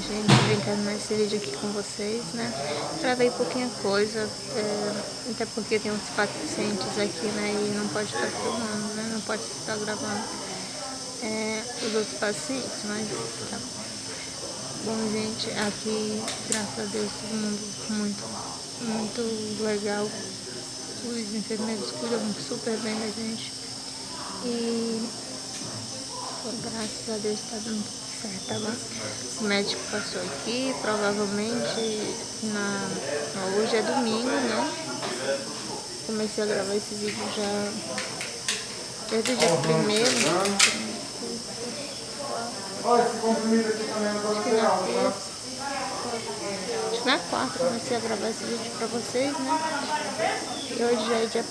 gente, brincando nesse vídeo aqui com vocês, né? Gravei pouquinha coisa, até porque tem uns pacientes aqui, né? E não pode estar filmando, né? Não pode estar gravando os outros pacientes, mas tá bom, gente. Aqui, graças a Deus, todo mundo muito legal. Os enfermeiros cuidam super bem da gente. E graças a Deus tá dando tudo certo, tá bom? O médico passou aqui, provavelmente hoje é domingo, né? Comecei a gravar esse vídeo já desde o dia 1º. Acho que na quarta comecei a gravar esse vídeo pra vocês, né? E hoje já é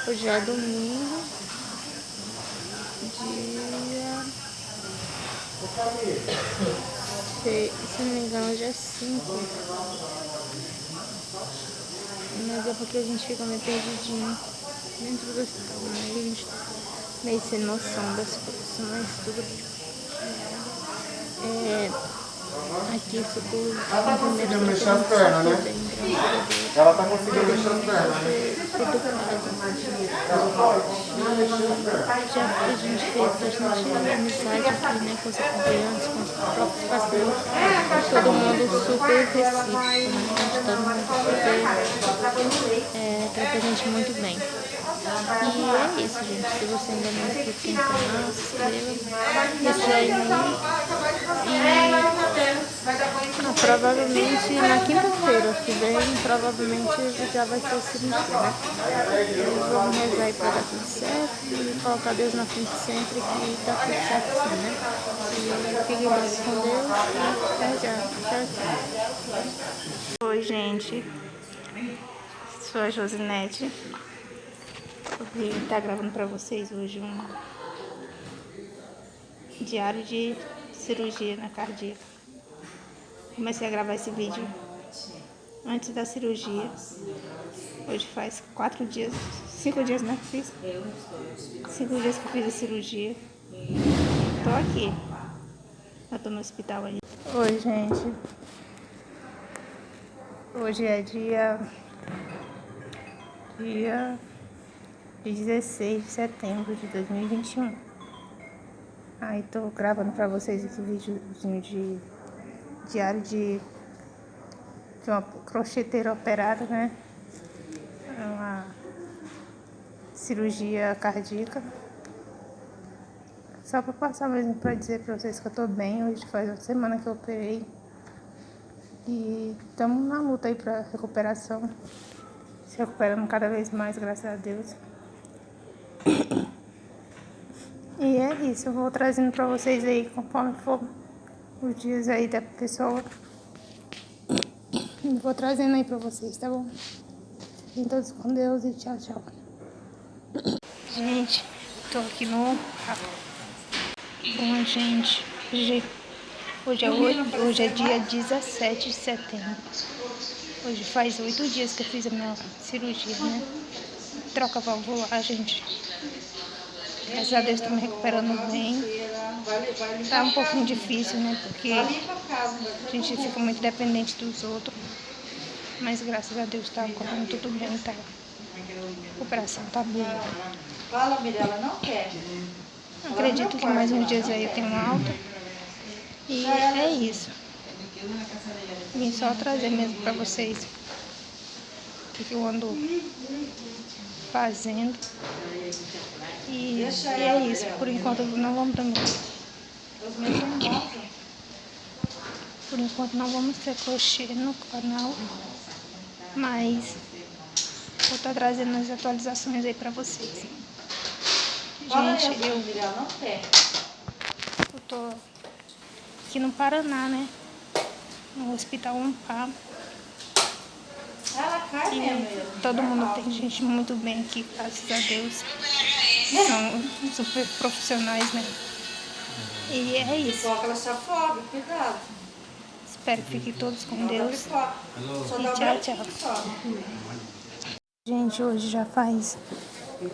hoje é domingo, se não me engano, hoje é 5. Mas é porque a gente fica meio perdidinho dentro do hospital, né? A gente meio sem noção das coisas, mas tudo aqui isso tudo. Ela tá conseguindo mexer as pernas, né? Ela tá conseguindo mexer as pernas, né? Já a gente fez bastante amizade aqui, né, com os acompanhantes, com os próprios pacientes, todo mundo super recíproco, né, todo mundo super trata a gente muito bem. E é isso, gente. Se você ainda não é inscrito no canal, se inscreva, deixa o joinha. Provavelmente na quinta-feira que vem, provavelmente já vai ser o cirurgia, né? Vamos rezar aí pra dar tudo certo e colocar Deus na frente sempre, que tá tudo certo sim, né? E fiquem mais com Deus e tchau. Oi, gente. Sou a Josinete. Eu vim estar gravando pra vocês hoje um diário de cirurgia na cardíaca. Comecei a gravar esse vídeo antes da cirurgia. Hoje faz 5 dias, né, que fiz? 5 dias que eu fiz a cirurgia. Tô aqui. Eu tô no hospital aí. Oi, gente. Hoje é dia 16 de setembro de 2021. Aí tô gravando pra vocês esse videozinho de diário de uma crocheteira operada, né? Uma cirurgia cardíaca. Só pra passar mesmo pra dizer pra vocês que eu tô bem. Hoje faz uma semana que eu operei. E estamos na luta aí pra recuperação. Se recuperando cada vez mais, graças a Deus. E é isso, eu vou trazendo pra vocês aí, conforme for os dias aí da pessoa. Vou trazendo aí pra vocês, tá bom? Fiquem todos com Deus e tchau, tchau. Gente, tô aqui no carro. Bom, gente, hoje é dia 17 de setembro. Hoje faz 8 dias que eu fiz a minha cirurgia, né? Troca valvular, gente. Graças a Deus, tô me recuperando bem. Tá um pouquinho difícil, né? Porque a gente fica muito dependente dos outros. Mas graças a Deus tá correndo tudo bem, tá? A recuperação tá boa. Fala, Mirella, não quer. Acredito que mais uns dias aí eu tenho alta. E é isso. Vim só trazer mesmo pra vocês o que eu ando fazendo. E é isso. Por enquanto não vamos também. Por enquanto não vamos ter crochê no canal. Mas vou estar trazendo as atualizações aí pra vocês. Gente, eu tô aqui no Paraná, né? No Hospital Ampar. E todo mundo tem gente muito bem aqui, graças a Deus. São super profissionais, né? E é isso. Espero que fiquem todos com Deus. E tchau, tchau. Gente, hoje já faz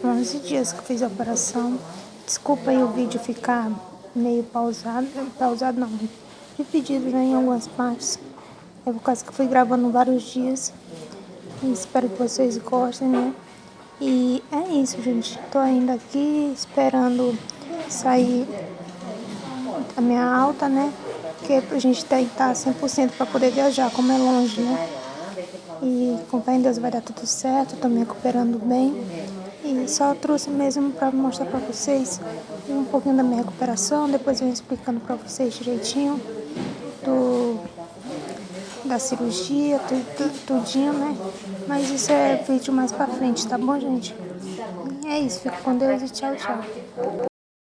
11 dias que eu fiz a operação. Desculpa aí o vídeo ficar meio pausado não, dividido, né, em algumas partes. É por causa que eu fui gravando vários dias. E espero que vocês gostem, né? E é isso, gente. Tô ainda aqui esperando sair a minha alta, né? Porque a gente tem que estar 100% para poder viajar, como é longe, né? E com fé em Deus vai dar tudo certo, tô me recuperando bem. E só trouxe mesmo para mostrar para vocês um pouquinho da minha recuperação, depois eu vou explicando para vocês direitinho da cirurgia, tudinho, né? Mas isso é vídeo mais pra frente, tá bom, gente? E é isso, fico com Deus e tchau, tchau.